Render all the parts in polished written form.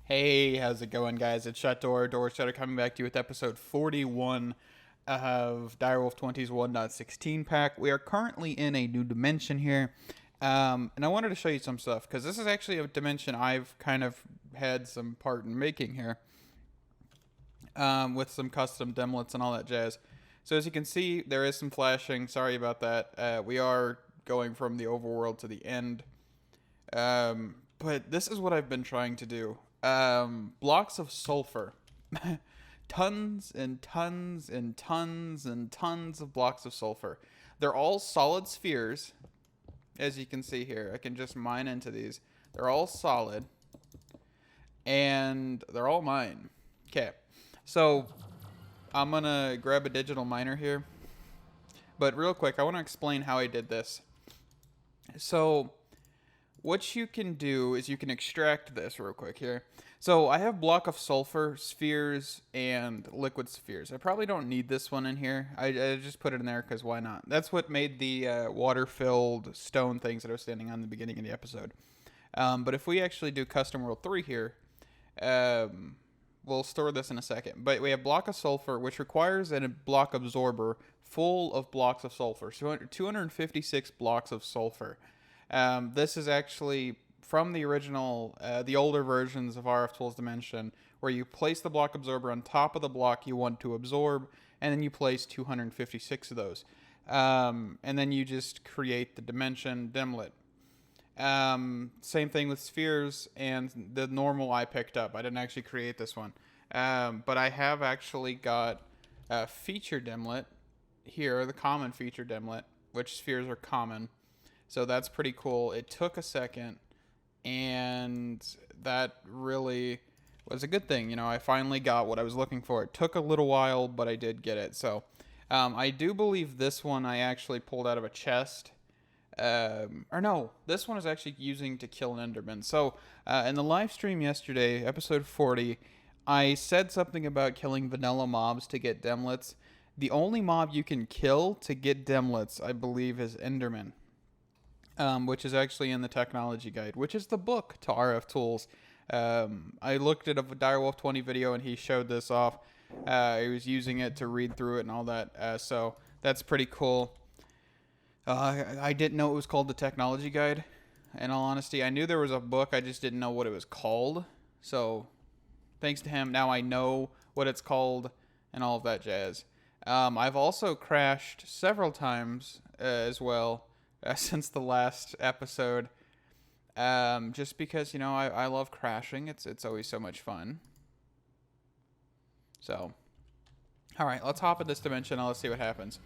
Hey, how's it going, guys? It's Door Shutter coming back to you with episode 41 of Direwolf20's 1.16 pack. We are currently in a new dimension here, and I wanted to show you some stuff because this is actually a dimension I've kind of had some part in making here, with some custom demlets and all that jazz. So as you can see, there is some flashing. Sorry about that. We are going from the overworld to the end. But this is what I've been trying to do. Blocks of sulfur. Tons and tons and tons and tons of blocks of sulfur. They're all solid spheres, as you can see here. I can just mine into these. They're all solid, and they're all mine. Okay, so I'm gonna grab a digital miner here. But real quick, I want to explain how I did this. So what you can do is you can extract this real quick here. So I have block of sulfur spheres and liquid spheres. I probably don't need this one in here. I just put it in there because why not? That's what made the water-filled stone things that I was standing on the beginning of the episode. But if we actually do custom world 3 here, we'll store this in a second. But we have block of sulfur, which requires a block absorber full of blocks of sulfur. So 256 blocks of sulfur. This is actually from the original, the older versions of RF Tools Dimension, where you place the block absorber on top of the block you want to absorb, and then you place 256 of those. And then you just create the dimension dimlet. Same thing with spheres and the normal I picked up. I didn't actually create this one. But I have actually got a feature dimlet here, the common feature dimlet, which spheres are common. So that's pretty cool. It took a second, and that really was a good thing. You know, I finally got what I was looking for. It took a little while, but I did get it. So I do believe this one I actually pulled out of a chest. Or no, this one is actually using to kill an Enderman. So in the live stream yesterday, episode 40, I said something about killing vanilla mobs to get demlets. The only mob you can kill to get demlets, I believe, is Enderman. Which is actually in the technology guide, which is the book to RF tools. I looked at a Direwolf20 video and he showed this off. He was using it to read through it and all that. So that's pretty cool. I didn't know it was called the technology guide. In all honesty, I knew there was a book. I just didn't know what it was called. So thanks to him, now I know what it's called and all of that jazz. I've also crashed several times as well. Since the last episode, just because, you know, I love crashing. It's always so much fun. So, all right, let's hop in this dimension and let's see what happens.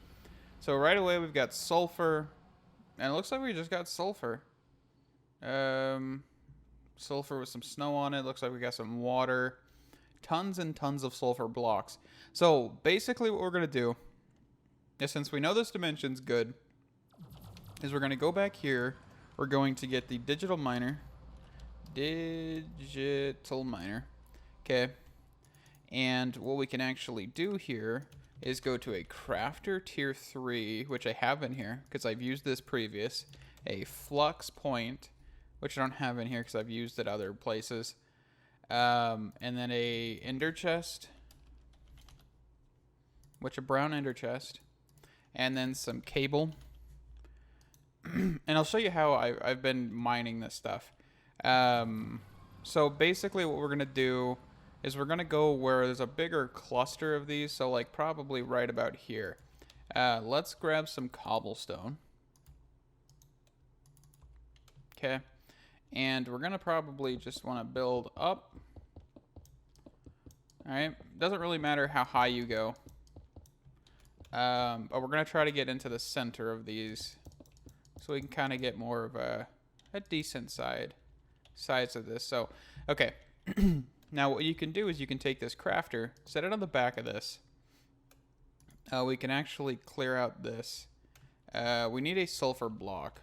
So right away we've got sulfur, and it looks like we just got sulfur. Sulfur with some snow on it. Looks like we got some water. Tons and tons of sulfur blocks. So basically what we're gonna do is, since we know this dimension's good, is we're going to go back here. We're going to get the digital miner. Okay. And what we can actually do here is go to a crafter tier 3, which I have in here because I've used this previous. A flux point, which I don't have in here because I've used it other places. And then a ender chest, which a brown ender chest. And then some cable. And I'll show you how I've been mining this stuff. So basically what we're going to do is we're going to go where there's a bigger cluster of these. So like probably right about here. Let's grab some cobblestone. Okay. And we're going to probably just want to build up. Alright. Doesn't really matter how high you go. But we're going to try to get into the center of these, so we can kind of get more of a decent size of this. So, okay. Now what you can do is you can take this crafter, set it on the back of this. We can actually clear out this. We need a sulfur block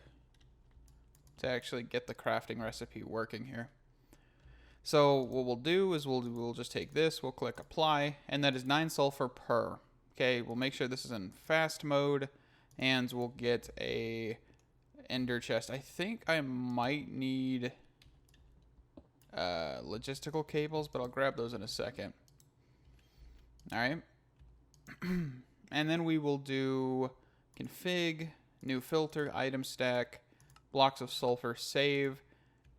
to actually get the crafting recipe working here. So what we'll do is we'll just take this, we'll click apply, and that is 9 sulfur per. Okay, we'll make sure this is in fast mode, and we'll get a ender chest. I think I might need logistical cables, but I'll grab those in a second. All right. And then we will do config, new filter, item stack, blocks of sulfur, save,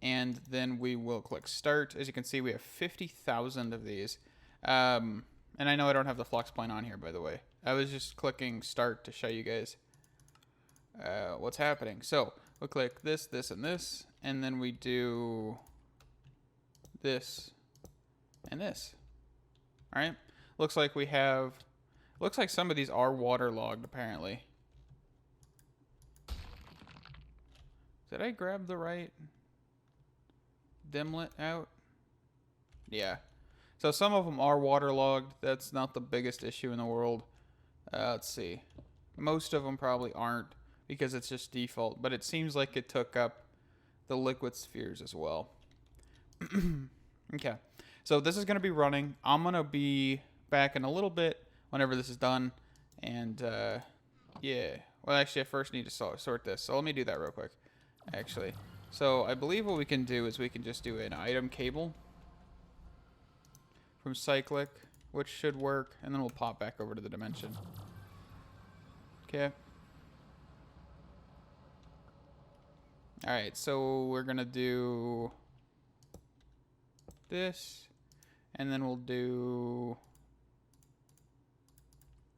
and then we will click start. As you can see, we have 50,000 of these. And I know I don't have the flux point on here, by the way. I was just clicking start to show you guys what's happening. So we'll click this, this, and this, and then we do this and this. All right. Looks like we have, looks like some of these are waterlogged apparently. Did I grab the right dimlet out? Yeah. So some of them are waterlogged. That's not the biggest issue in the world. Let's see. Most of them probably aren't because it's just default, but it seems like it took up the liquid spheres as well. Okay. So this is going to be running. I'm going to be back in a little bit whenever this is done. And yeah. Well, actually, I first need to sort this. So let me do that real quick, actually. So I believe what we can do is we can just do an item cable from cyclic, which should work, and then we'll pop back over to the dimension. Okay. Alright, so we're gonna do this, and then we'll do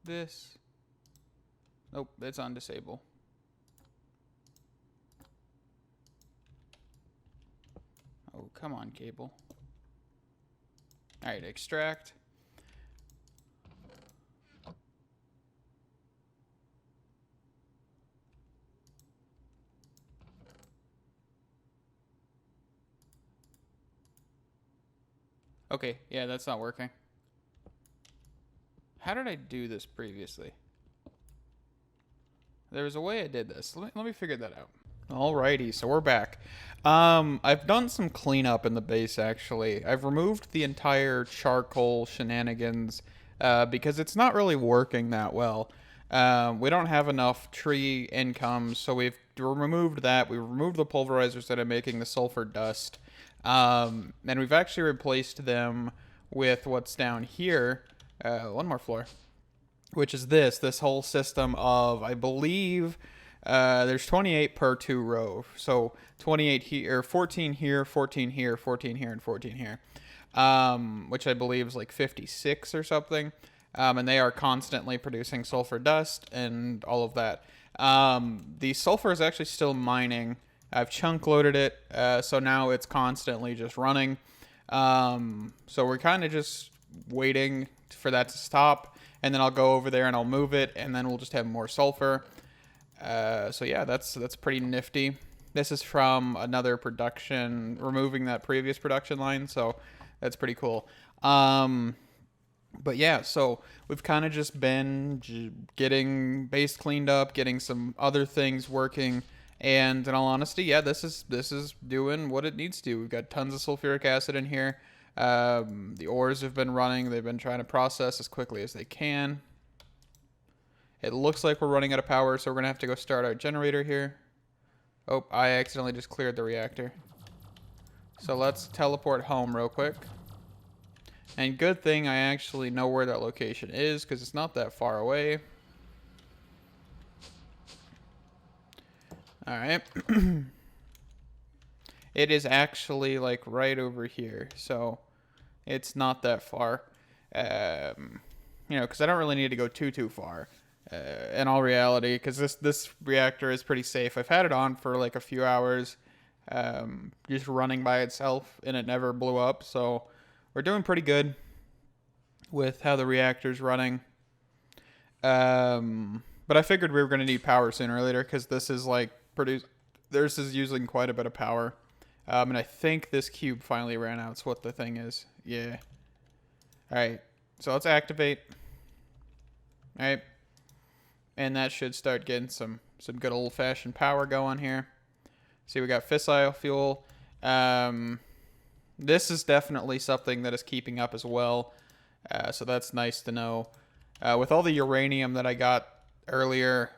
this. Nope, that's on disable. Oh, come on, cable. Alright, extract. Okay, yeah, that's not working. How did I do this previously? There was a way I did this. Let me figure that out. Alrighty, so we're back. I've done some cleanup in the base, actually. I've removed the entire charcoal shenanigans because it's not really working that well. We don't have enough tree income, so we've removed that. We removed the pulverizers that are making the sulfur dust. And we've actually replaced them with what's down here. One more floor. Which is this whole system of, I believe... there's 28 per 2 row. So 28 here, 14 here, 14 here, 14 here, and 14 here. Which I believe is like 56 or something. And they are constantly producing sulfur dust and all of that. The sulfur is actually still mining. I've chunk loaded it. So now it's constantly just running. So we're kind of just waiting for that to stop. And then I'll go over there and I'll move it. And then we'll just have more sulfur. So yeah, that's pretty nifty. This is from another production, removing that previous production line, so that's pretty cool. But yeah, so we've kind of just been getting base cleaned up, getting some other things working, and in all honesty, yeah, this is doing what it needs to. We've got tons of sulfuric acid in here. The ores have been running. They've been trying to process as quickly as they can. It looks like we're running out of power, so we're going to have to go start our generator here. Oh, I accidentally just cleared the reactor. So let's teleport home real quick. And good thing I actually know where that location is, because it's not that far away. Alright. It is actually like right over here, so it's not that far. You know, because I don't really need to go too far. In all reality, because this reactor is pretty safe. I've had it on for like a few hours, just running by itself, and it never blew up. So we're doing pretty good with how the reactor's running. But I figured we were going to need power sooner or later, because this is like this is using quite a bit of power. And I think this cube finally ran out. That's what the thing is. Yeah. All right. So let's activate. All right. And that should start getting some good old-fashioned power going here. See, we got fissile fuel. This is definitely something that is keeping up as well. So that's nice to know. With all the uranium that I got earlier,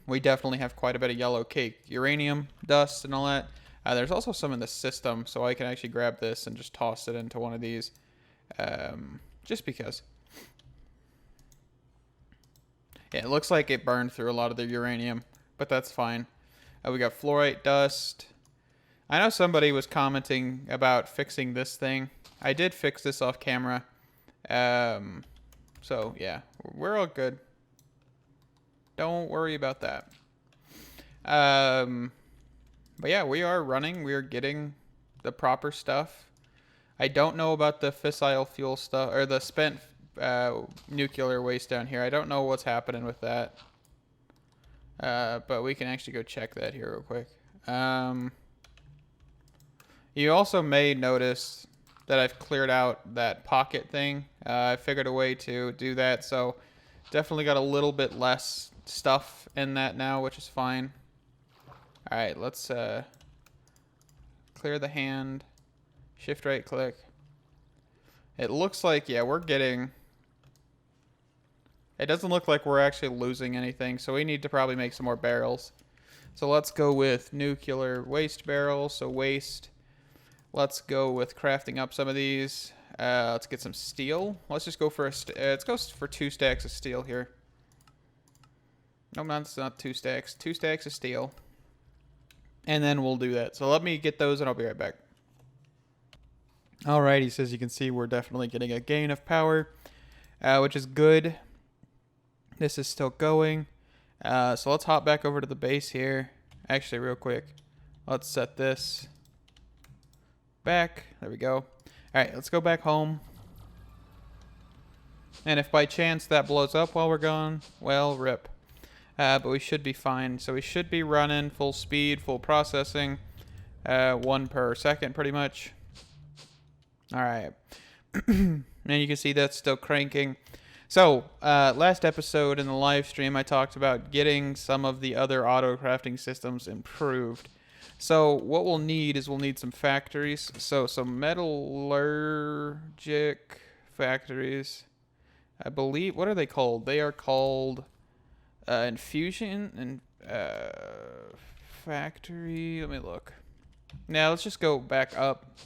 we definitely have quite a bit of yellow cake uranium dust and all that. There's also some in the system, so I can actually grab this and just toss it into one of these. Just because. Yeah, it looks like it burned through a lot of the uranium, but that's fine. We got fluorite dust. I know somebody was commenting about fixing this thing. I did fix this off camera. So, yeah, we're all good. Don't worry about that. But yeah, we are running. We are getting the proper stuff. I don't know about the fissile fuel stuff, or the spent nuclear waste down here. I don't know what's happening with that. But we can actually go check that here real quick. You also may notice that I've cleared out that pocket thing. I figured a way to do that, so definitely got a little bit less stuff in that now, which is fine. Alright, let's clear the hand. Shift right click. It looks like, yeah, we're getting... It doesn't look like we're actually losing anything, so we need to probably make some more barrels. So let's go with nuclear waste barrels, so waste. Let's go with crafting up some of these. Let's get some steel. Let's just go for let's go for 2 stacks of steel here. No, not 2 stacks. 2 stacks of steel. And then we'll do that. So let me get those and I'll be right back. Alright, he says you can see we're definitely getting a gain of power, which is good. This is still going. So let's hop back over to the base here. Actually, real quick. Let's set this back. There we go. Alright, let's go back home. And if by chance that blows up while we're gone, well, rip. But we should be fine. So we should be running full speed, full processing. 1 per second, pretty much. Alright. And you can see that's still cranking. So, last episode in the live stream, I talked about getting some of the other auto crafting systems improved. So, what we'll need is we'll need some factories. So, some metallurgic factories. I believe, what are they called? They are called Infusion and Factory. Let me look. Now, let's just go back up.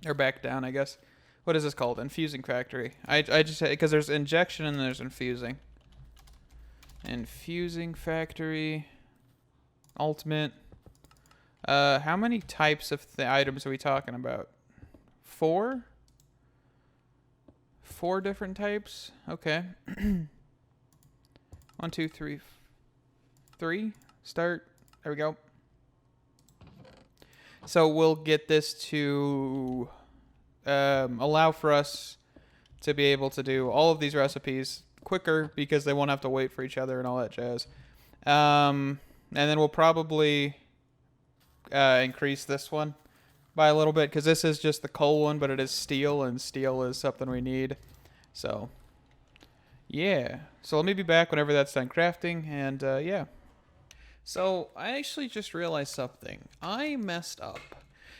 Or back down, I guess. What is this called? Infusing Factory. I just said, because there's injection and there's infusing. Infusing Factory. Ultimate. How many types of items are we talking about? 4? 4 different types? Okay. 1, 2, 3. 3. Start. There we go. So we'll get this to... allow for us to be able to do all of these recipes quicker because they won't have to wait for each other and all that jazz. And then we'll probably increase this one by a little bit because this is just the coal one, but it is steel, and steel is something we need. So, yeah. So let me be back whenever that's done crafting, and yeah. So I actually just realized something. I messed up.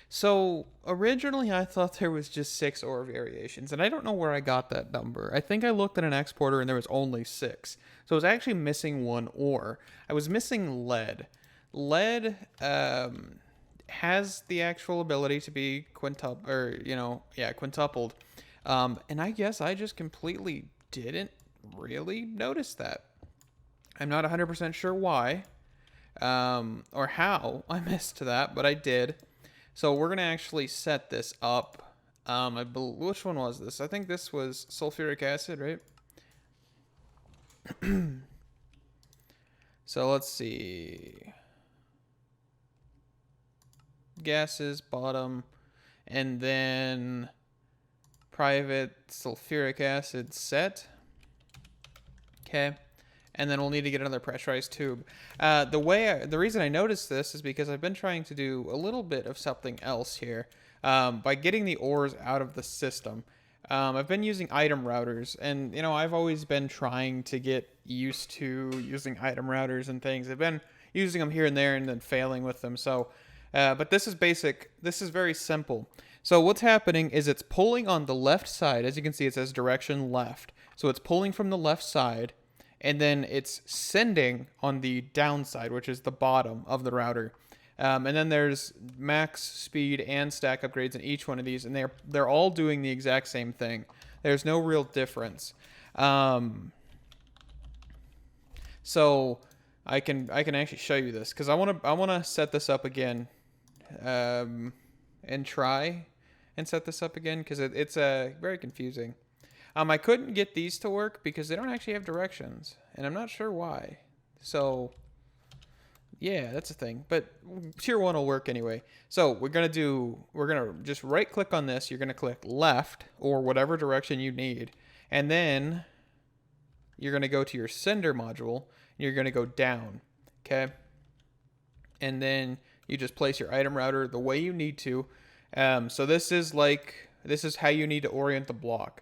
So, originally I thought there was just 6 ore variations, and I don't know where I got that number. I think I looked at an exporter and there was only 6. So I was actually missing 1 ore. I was missing lead. Lead has the actual ability to be quintupled. And I guess I just completely didn't really notice that. I'm not 100% sure why or how I missed that, but I did. So we're going to actually set this up. Which one was this? I think this was sulfuric acid, right? So let's see. Gases, bottom. And then private sulfuric acid set. Okay. And then we'll need to get another pressurized tube. The reason I noticed this is because I've been trying to do a little bit of something else here by getting the ores out of the system. I've been using item routers, and I've always been trying to get used to using item routers and things. I've been using them here and there and then failing with them. So, but this is basic. This is very simple. So what's happening is it's pulling on the left side. As you can see, it says direction left. So it's pulling from the left side. And then it's sending on the downside, which is the bottom of the router. And then there's max speed and stack upgrades in each one of these, and they're all doing the exact same thing. There's no real difference. So I can actually show you this because I wanna set this up again, and try and set this up again because it's very confusing. I couldn't get these to work because they don't actually have directions, and I'm not sure why. So yeah, that's a thing. But tier 1 will work anyway. So we're gonna just right click on this. You're gonna click left or whatever direction you need, and then you're gonna go to your sender module and you're gonna go down. Okay. And then you just place your item router the way you need to. So this is how you need to orient the block.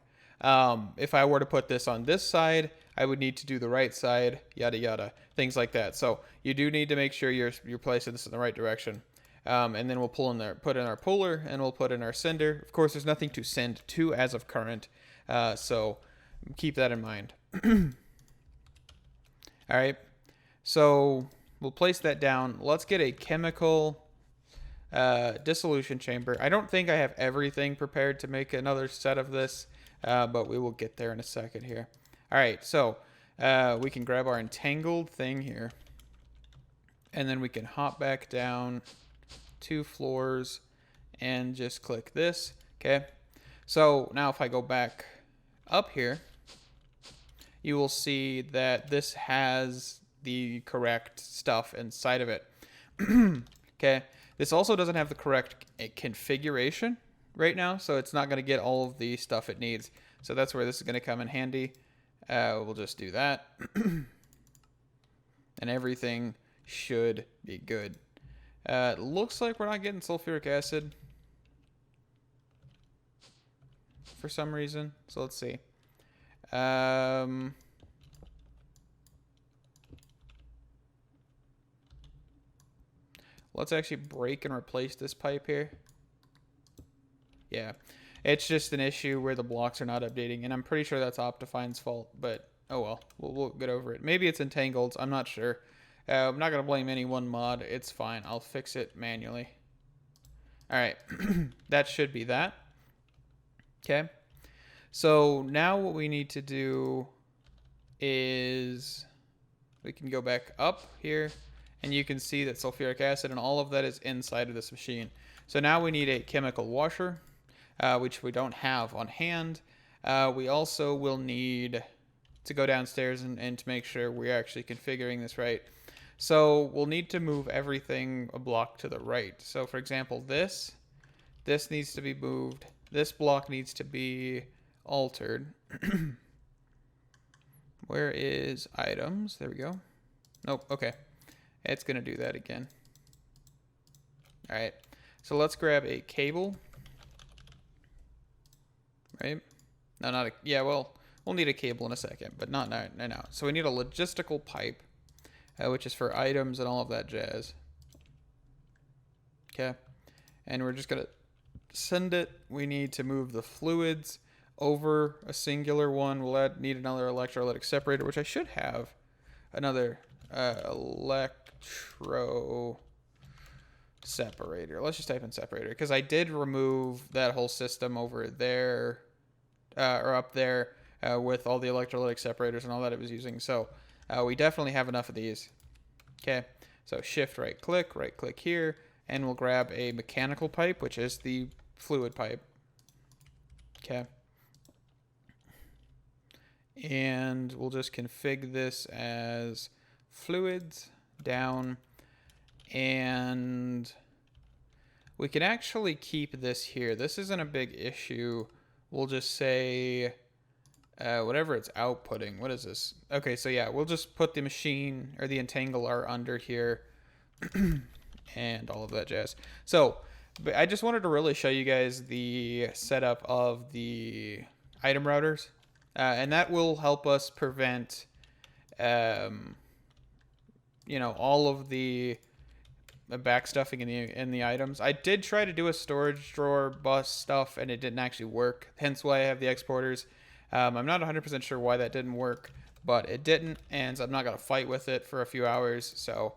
If I were to put this on this side, I would need to do the right side, yada yada, things like that. So you do need to make sure you're placing this in the right direction. And then we'll put in our puller, and we'll put in our sender. Of course, there's nothing to send to as of current, so keep that in mind. All right, so we'll place that down. Let's get a chemical dissolution chamber. I don't think I have everything prepared to make another set of this, but we will get there in a second here. All right, so we can grab our entangled thing here, and then we can hop back down 2 floors and just click this. Okay, so now if I go back up here, you will see that this has the correct stuff inside of it. Okay, this also doesn't have the correct configuration right now, so it's not going to get all of the stuff it needs. So that's where this is going to come in handy. We'll just do that. And everything should be good. It looks like we're not getting sulfuric acid for some reason. So let's see. Let's actually break and replace this pipe here. Yeah, it's just an issue where the blocks are not updating, and I'm pretty sure that's Optifine's fault, but oh well, we'll get over it. Maybe it's entangled, I'm not sure. I'm not going to blame any one mod, it's fine. I'll fix it manually. Alright, that should be that. Okay, so now what we need to do is we can go back up here, and you can see that sulfuric acid and all of that is inside of this machine. So now we need a chemical washer, which we don't have on hand. We also will need to go downstairs and to make sure we're actually configuring this right. So we'll need to move everything a block to the right. So for example, this needs to be moved. This block needs to be altered. Where is items? There we go. Nope, okay. It's going to do that again. All right. So let's grab a cable. Right? No, not a... Yeah, well, we'll need a cable in a second, but not now. So we need a logistical pipe, which is for items and all of that jazz. Okay. And we're just going to send it. We need to move the fluids over a singular one. We'll need another electrolytic separator, which I should have another electro separator. Let's just type in separator, because I did remove that whole system over there, or up there, with all the electrolytic separators and all that it was using. So we definitely have enough of these. Okay, so shift right click here, and we'll grab a mechanical pipe, which is the fluid pipe. Okay. And we'll just config this as fluids down, and we can actually keep this here. This isn't a big issue. We'll just say whatever it's outputting. What is this? Okay, so yeah, we'll just put the machine or the entangler under here and all of that jazz. So but I just wanted to really show you guys the setup of the item routers, and that will help us prevent you know, all of the backstuffing in the items. I did try to do a storage drawer bus stuff, and it didn't actually work, hence why I have the exporters. I'm not 100% sure why that didn't work, but it didn't, and so I'm not going to fight with it for a few hours. So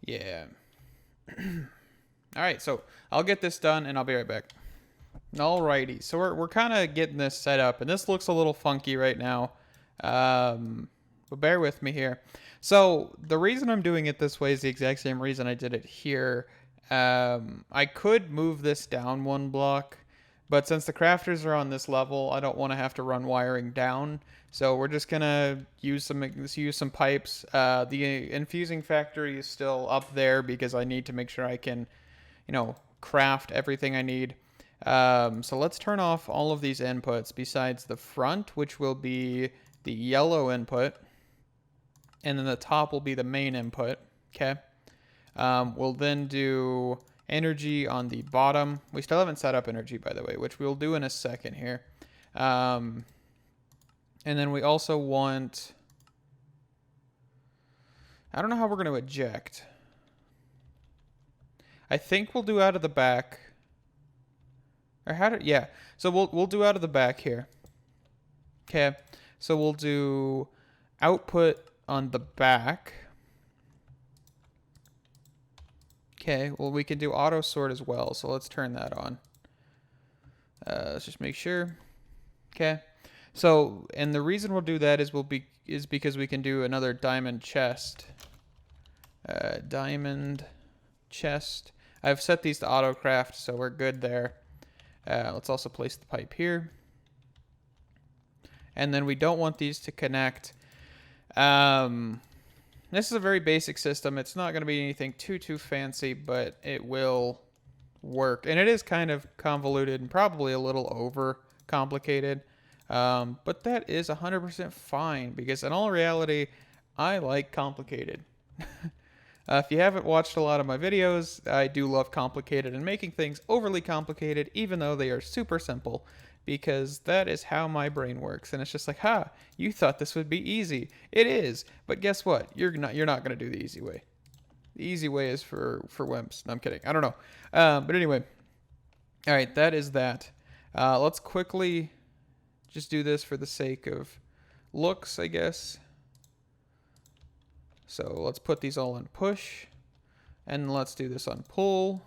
yeah. All right, so I'll get this done and I'll be right back. Alrighty, so we're kind of getting this set up, and this looks a little funky right now, but bear with me here. So the reason I'm doing it this way is the exact same reason I did it here. I could move this down one block, but since the crafters are on this level, I don't want to have to run wiring down. So we're just gonna use some pipes. The infusing factory is still up there because I need to make sure I can, craft everything I need. So let's turn off all of these inputs besides the front, which will be the yellow input, and then the top will be the main input. Okay. We'll then do energy on the bottom. We still haven't set up energy, by the way, which we'll do in a second here. And then we also want, I don't know how we're going to eject. I think we'll do out of the back. Or yeah. So we'll do out of the back here. Okay. So we'll do output on the back. Okay, well, we can do auto sort as well, so let's turn that on. Let's just make sure. Okay, so, and the reason we'll do that is because we can do another diamond chest. Diamond chest. I've set these to auto craft, so we're good there. Let's also place the pipe here. And then we don't want these to connect. This is a very basic system. It's not going to be anything too fancy, but it will work. And it is kind of convoluted and probably a little over complicated. But that is 100% fine because in all reality, I like complicated. If you haven't watched a lot of my videos, I do love complicated and making things overly complicated, even though they are super simple. Because that is how my brain works, and it's just like, you thought this would be easy. It is, but guess what? You're not going to do the easy way. The easy way is for wimps. No, I'm kidding. I don't know. But anyway, all right, that is that. Let's quickly just do this for the sake of looks, I guess. So let's put these all on push, and let's do this on pull,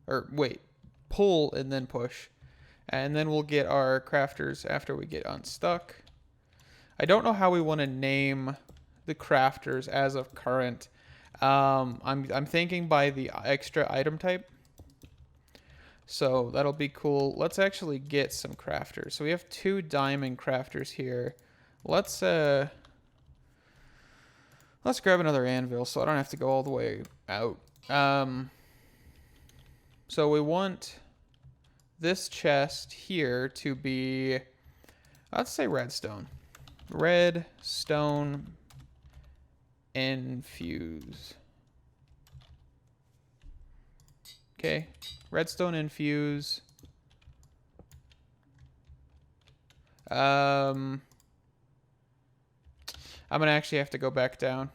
or wait, pull and then push. And then we'll get our crafters after we get unstuck. I don't know how we want to name the crafters as of current. I'm thinking by the extra item type. So that'll be cool. Let's actually get some crafters. So we have 2 diamond crafters here. Let's grab another anvil so I don't have to go all the way out. So we want this chest here to be, let's say redstone. Redstone infuse. Okay, redstone infuse. I'm gonna actually have to go back down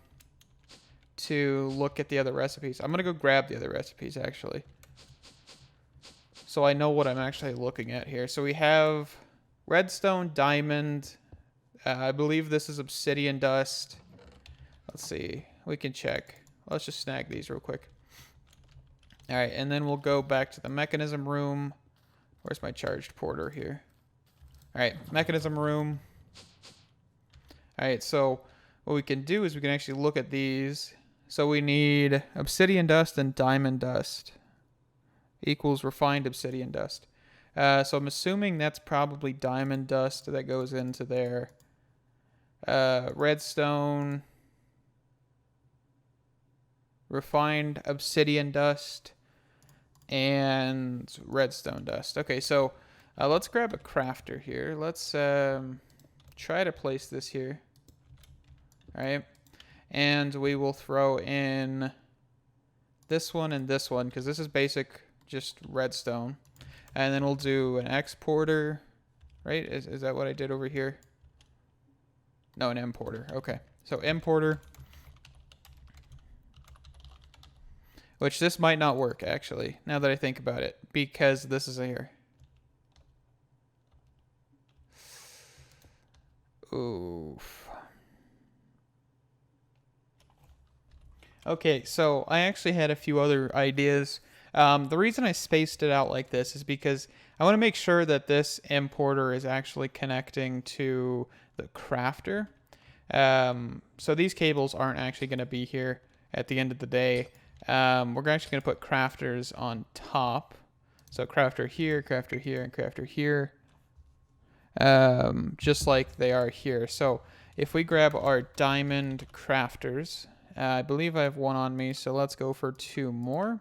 to look at the other recipes. I'm gonna go grab the other recipes actually, so I know what I'm actually looking at here. So we have redstone, diamond. I believe this is obsidian dust. Let's see. We can check. Let's just snag these real quick. All right, and then we'll go back to the mechanism room. Where's my charged porter here? All right, mechanism room. All right, so what we can do is we can actually look at these. So we need obsidian dust and diamond dust equals refined obsidian dust. So I'm assuming that's probably diamond dust that goes into there. Redstone, refined obsidian dust, and redstone dust. Okay, so let's grab a crafter here. Let's try to place this here. All right, and we will throw in this one and this one because this is basic, just redstone. And then we'll do an exporter, right? Is that what I did over here? No, an importer. Okay, so importer. Which this might not work, actually, now that I think about it, because this is here. Oof. Okay, so I actually had a few other ideas. The reason I spaced it out like this is because I want to make sure that this importer is actually connecting to the crafter. So these cables aren't actually going to be here at the end of the day. We're actually going to put crafters on top. So crafter here, and crafter here. Just like they are here. So if we grab our diamond crafters, I believe I have one on me, so let's go for 2 more.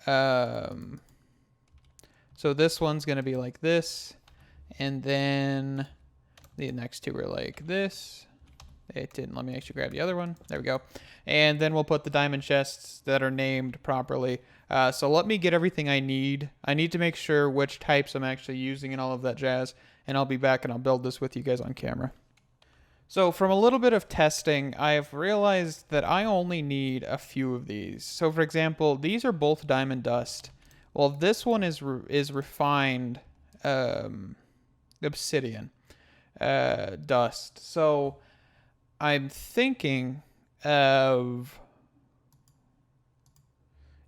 So this one's going to be like this, and then the next 2 are like this. It didn't let me actually grab the other one. There we go. And then we'll put the diamond chests that are named properly. So let me get everything I need. I need to make sure which types I'm actually using and all of that jazz, and I'll be back and I'll build this with you guys on camera. So from a little bit of testing, I have realized that I only need a few of these. So for example, these are both diamond dust. Well, this one is refined obsidian dust. So I'm thinking of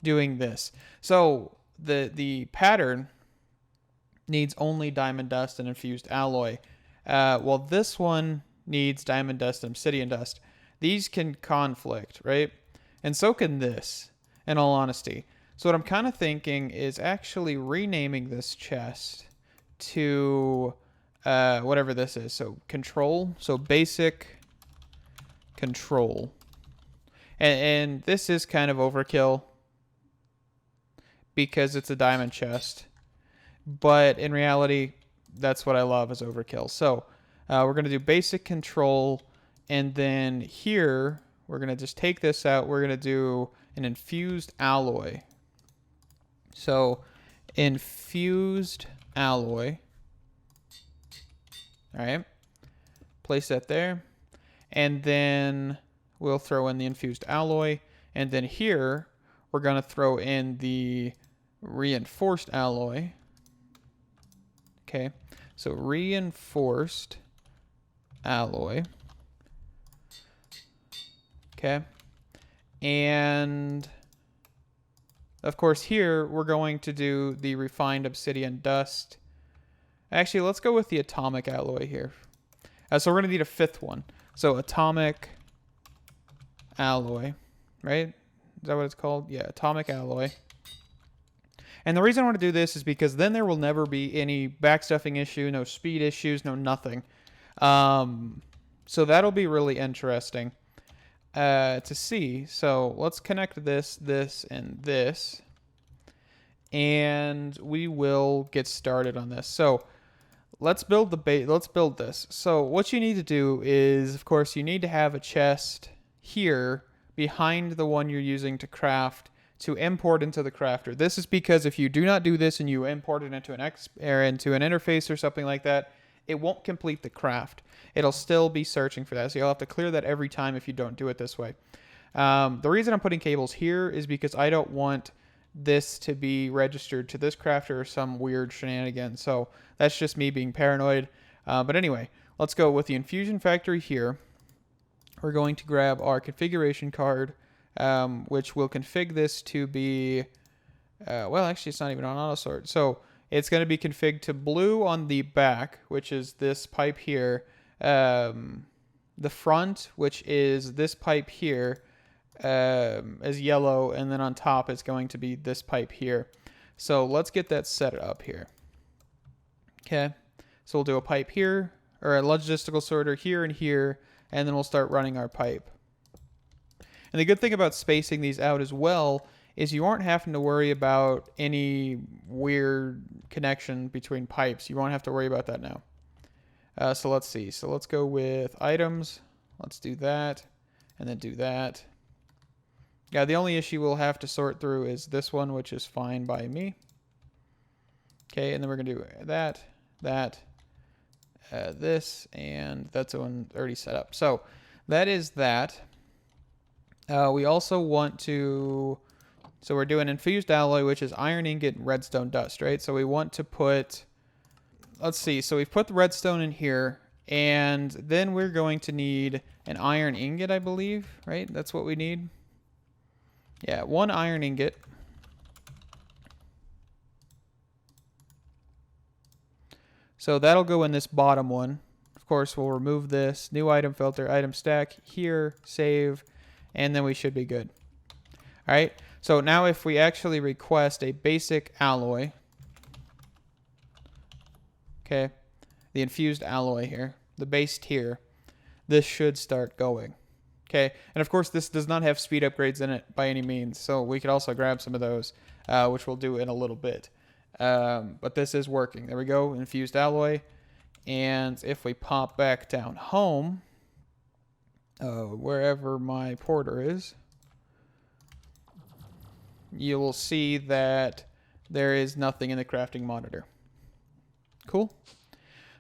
doing this. So the pattern needs only diamond dust and infused alloy. Well, this one needs diamond dust and obsidian dust. These can conflict, right? And so can this, in all honesty. So what I'm kind of thinking is actually renaming this chest to whatever this is. So control, so basic control. And this is kind of overkill because it's a diamond chest. But in reality, that's what I love is overkill. So we're going to do basic control, and then here we're going to just take this out. We're going to do an infused alloy. So infused alloy. All right. Place that there. And then we'll throw in the infused alloy. And then here we're going to throw in the reinforced alloy. Okay. So reinforced alloy. Okay. And of course here we're going to do the refined obsidian dust. Actually, let's go with the atomic alloy here. So we're going to need a 5th one. So atomic alloy, right? Is that what it's called? Yeah, atomic alloy. And the reason I want to do this is because then there will never be any backstuffing issue, no speed issues, no nothing. So that'll be really interesting to see. So let's connect this, this, and this. And we will get started on this. So let's build let's build this. So what you need to do is, of course, you need to have a chest here behind the one you're using to craft to import into the crafter. This is because if you do not do this and you import it into into an interface or something like that, it won't complete the craft. It'll still be searching for that. So you'll have to clear that every time if you don't do it this way. The reason I'm putting cables here is because I don't want this to be registered to this crafter or some weird shenanigans. So that's just me being paranoid. But anyway, let's go with the Infusion Factory here. We're going to grab our configuration card, which will config this to be, well, actually it's not even on auto sort. So it's going to be configured to blue on the back, which is this pipe here. The front, which is this pipe here, is yellow, and then on top it's going to be this pipe here. So let's get that set up here. Okay, so we'll do a pipe here, or a logistical sorter here and here, and then we'll start running our pipe. And the good thing about spacing these out as well is you aren't having to worry about any weird connection between pipes. You won't have to worry about that now. So let's see. So let's go with items. Let's do that, and then do that. Yeah, the only issue we'll have to sort through is this one, which is fine by me. Okay, and then we're going to do that, this, and that's the one already set up. So that is that. We also want to, so we're doing infused alloy, which is iron ingot and redstone dust, right? So we want to put, let's see, so we've put the redstone in here, And then we're going to need an iron ingot, I believe, right? That's what we need. Yeah, 1 iron ingot. So that'll go in this bottom one. Of course, we'll remove this. New item filter, item stack, here, save, and then we should be good. All right, so now if we actually request a basic alloy, okay, the infused alloy here, the base tier, this should start going. Okay, and of course this does not have speed upgrades in it by any means, so we could also grab some of those, which we'll do in a little bit. But this is working. There we go, infused alloy. And if we pop back down home, wherever my porter is, you will see that there is nothing in the crafting monitor. Cool.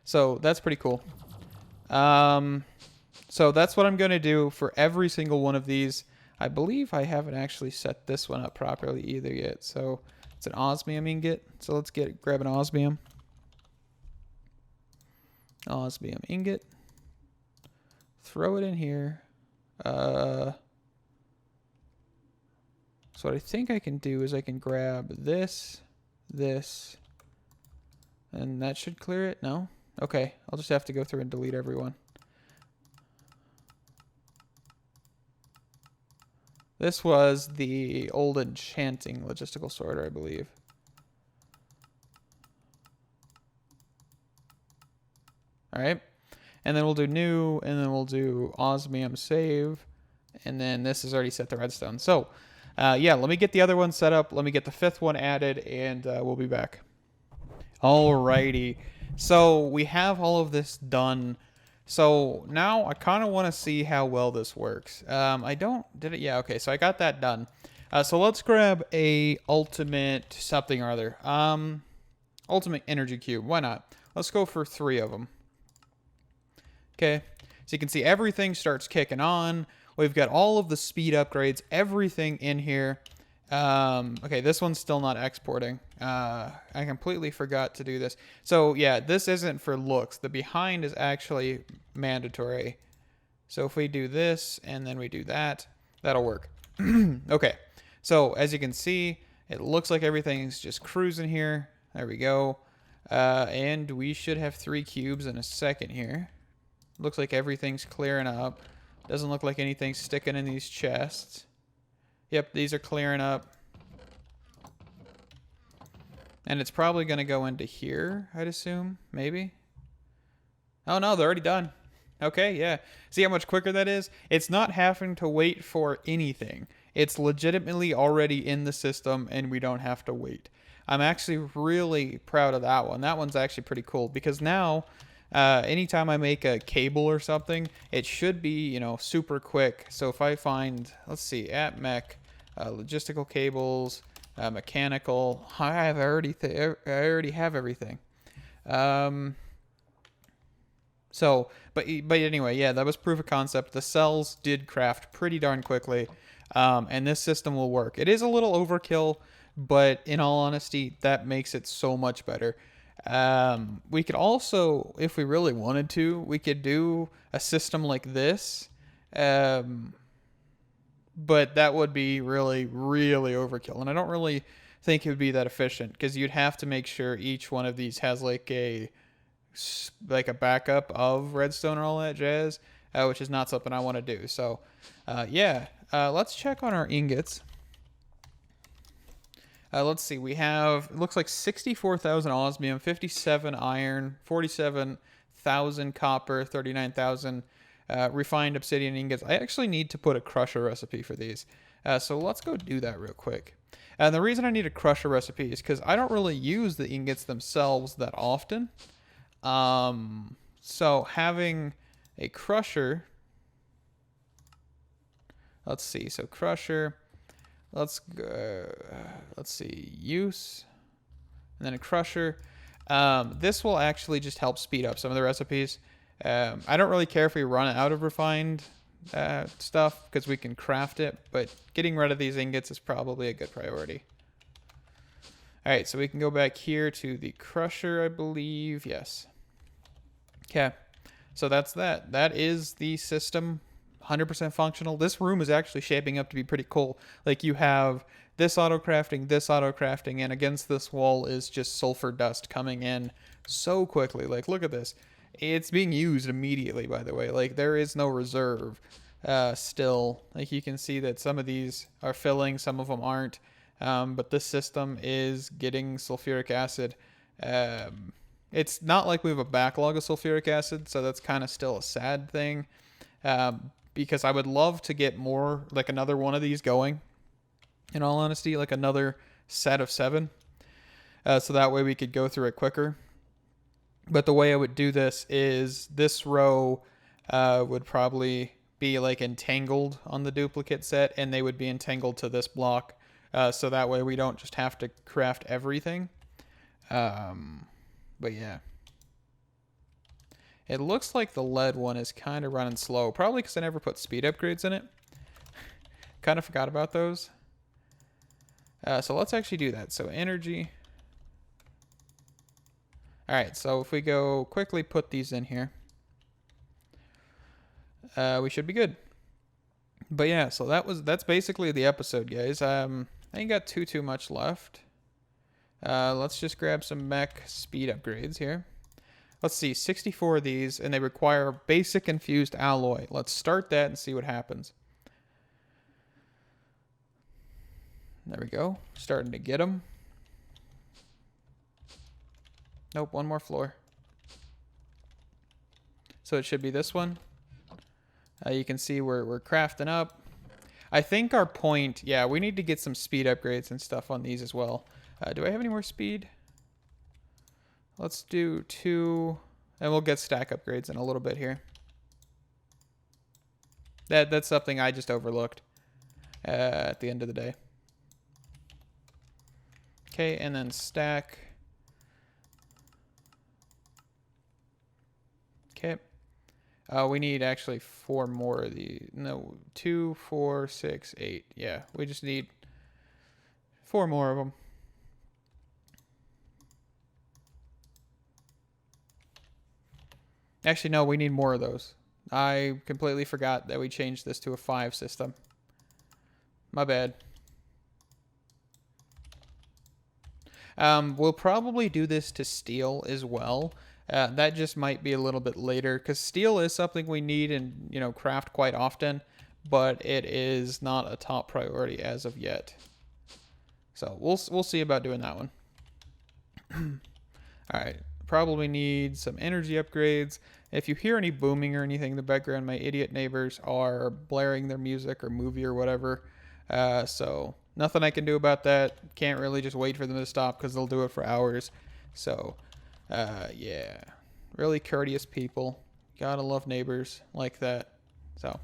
So that's pretty cool. So that's what I'm going to do for every single one of these. I believe I haven't actually set this one up properly either yet. So it's an osmium ingot. So let's grab an osmium. Osmium ingot. Throw it in here. So what I think I can do is I can grab this, and that should clear it. No? Okay, I'll just have to go through and delete everyone. This was the old enchanting logistical sorter, I believe. All right, and then we'll do new, and then we'll do osmium save, and then this is already set to redstone. So, yeah, let me get the other one set up. Let me get the 5th one added, and we'll be back. Alrighty, so we have all of this done. So now I kind of want to see how well this works. Did it? Yeah, okay, so I got that done. So let's grab a ultimate something or other. Ultimate energy cube, why not? Let's go for 3 of them. Okay, so you can see everything starts kicking on. We've got all of the speed upgrades, everything in here. Okay, this one's still not exporting. I completely forgot to do this. So yeah, this isn't for looks. The behind is actually mandatory. So if we do this and then we do that, that'll work. Okay, so as you can see, it looks like everything's just cruising here. There we go. And we should have 3 cubes in a second here. Looks like everything's clearing up. Doesn't look like anything's sticking in these chests. Yep, these are clearing up. And it's probably going to go into here, I'd assume. Maybe. Oh, no, they're already done. Okay, yeah. See how much quicker that is? It's not having to wait for anything. It's legitimately already in the system, and we don't have to wait. I'm actually really proud of that one. That one's actually pretty cool, because now anytime I make a cable or something, it should be, you know, super quick. So if I find, let's see, at Mech, logistical cables, mechanical, I already have everything. So, but anyway, yeah, that was proof of concept. The cells did craft pretty darn quickly, and this system will work. It is a little overkill, but in all honesty, that makes it so much better. We could also, if we really wanted to, we could do a system like this, but that would be really, really overkill, and I don't really think it would be that efficient, because you'd have to make sure each one of these has like a backup of redstone and all that jazz, which is not something I want to do. So, yeah, let's check on our ingots. Let's see, we have, it looks like 64,000 osmium, 57 iron, 47,000 copper, 39,000 refined obsidian ingots. I actually need to put a crusher recipe for these. So let's go do that real quick. And the reason I need a crusher recipe is because I don't really use the ingots themselves that often. So having a crusher, let's see, so crusher, let's go, let's see, use, and then a crusher. This will actually just help speed up some of the recipes. I don't really care if we run out of refined stuff, because we can craft it, but getting rid of these ingots is probably a good priority. All right, so we can go back here to the crusher, I believe. Yes. Okay. So that's that. That is the system, 100% functional. This room is actually shaping up to be pretty cool. Like you have this auto crafting, and against this wall is just sulfur dust coming in so quickly. Like look at this. It's being used immediately, by the way. Like there is no reserve still. Like you can see that some of these are filling, some of them aren't. But this system is getting sulfuric acid. It's not like we have a backlog of sulfuric acid, so that's kind of still a sad thing. Because I would love to get more, like another one of these going. In all honesty, like another set of 7. So that way we could go through it quicker. But the way I would do this is this row would probably be like entangled on the duplicate set, and they would be entangled to this block. So that way we don't just have to craft everything. But yeah. It looks like the lead one is kind of running slow. Probably because I never put speed upgrades in it. Kind of forgot about those. So let's actually do that. So energy. Alright, so if we go quickly put these in here. We should be good. But yeah, so that's basically the episode, guys. I ain't got too much left. Let's just grab some mech speed upgrades here. Let's see, 64 of these, and they require basic infused alloy. Let's start that and see what happens. There we go. Starting to get them. Nope, one more floor. So it should be this one. You can see we're crafting up. I think our point, yeah, we need to get some speed upgrades and stuff on these as well. Do I have any more speed? Let's do 2, and we'll get stack upgrades in a little bit here. That's something I just overlooked at the end of the day. Okay, and then stack. Okay. We need actually 4 more of these. No, 2, 4, 6, 8. Yeah, we just need 4 more of them. Actually, no, we need more of those. I completely forgot that we changed this to a 5 system. My bad. We'll probably do this to steel as well. That just might be a little bit later, because steel is something we need and, you know, craft quite often, but it is not a top priority as of yet. So we'll see about doing that one. All right, probably need some energy upgrades. If you hear any booming or anything in the background, my idiot neighbors are blaring their music or movie or whatever. So nothing I can do about that. Can't really just wait for them to stop because they'll do it for hours. So, yeah, really courteous people. Gotta love neighbors like that. So,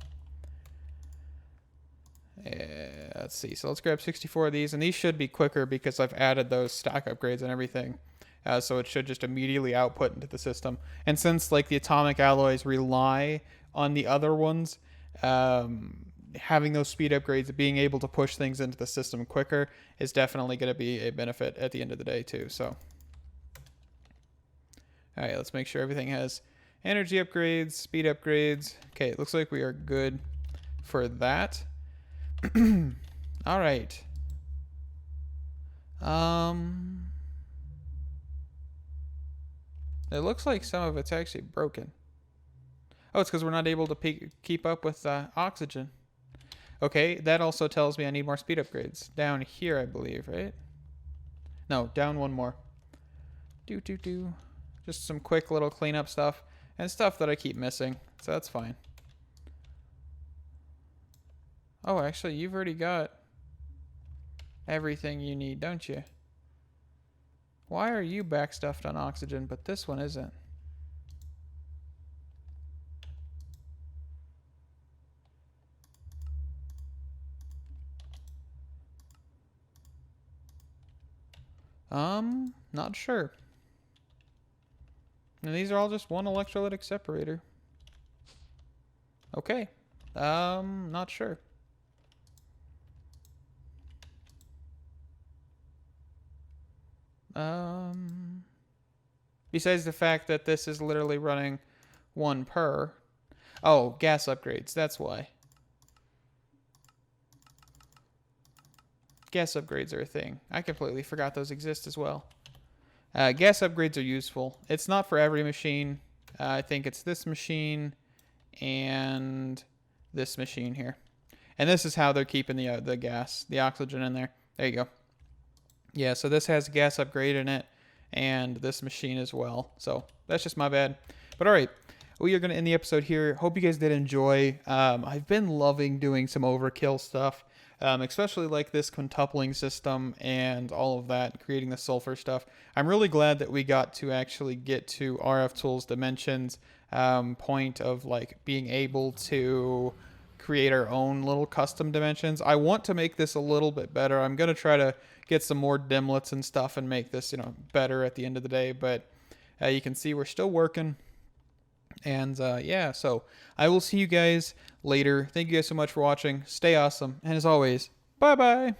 yeah, let's see. So let's grab 64 of these, and these should be quicker because I've added those stack upgrades and everything. So it should just immediately output into the system. And since like the atomic alloys rely on the other ones, having those speed upgrades, being able to push things into the system quicker is definitely going to be a benefit at the end of the day too. So, all right, let's make sure everything has energy upgrades, speed upgrades. Okay, it looks like we are good for that. All right. It looks like some of it's actually broken. Oh, it's because we're not able to keep up with oxygen. Okay, that also tells me I need more speed upgrades. Down here, I believe, right? No, down one more. Just some quick little cleanup stuff. And stuff that I keep missing. So that's fine. Oh, actually, you've already got everything you need, don't you? Why are you backstuffed on oxygen, but this one isn't? Not sure. And these are all just one electrolytic separator. Okay. Not sure. Besides the fact that this is literally running 1 per. Oh, gas upgrades. That's why. Gas upgrades are a thing. I completely forgot those exist as well. Gas upgrades are useful. It's not for every machine. I think it's this machine and this machine here. And this is how they're keeping the gas, the oxygen in there. There you go. Yeah, so this has a gas upgrade in it, and this machine as well. So that's just my bad. But all right, we are going to end the episode here. Hope you guys did enjoy. I've been loving doing some overkill stuff, especially like this quintupling system and all of that, creating the sulfur stuff. I'm really glad that we got to actually get to RF Tools Dimensions point of like being able to create our own little custom dimensions. I want to make this a little bit better. I'm going to try to get some more dimlets and stuff and make this, better at the end of the day. But you can see we're still working. And yeah, so I will see you guys later. Thank you guys so much for watching. Stay awesome. And as always, bye-bye.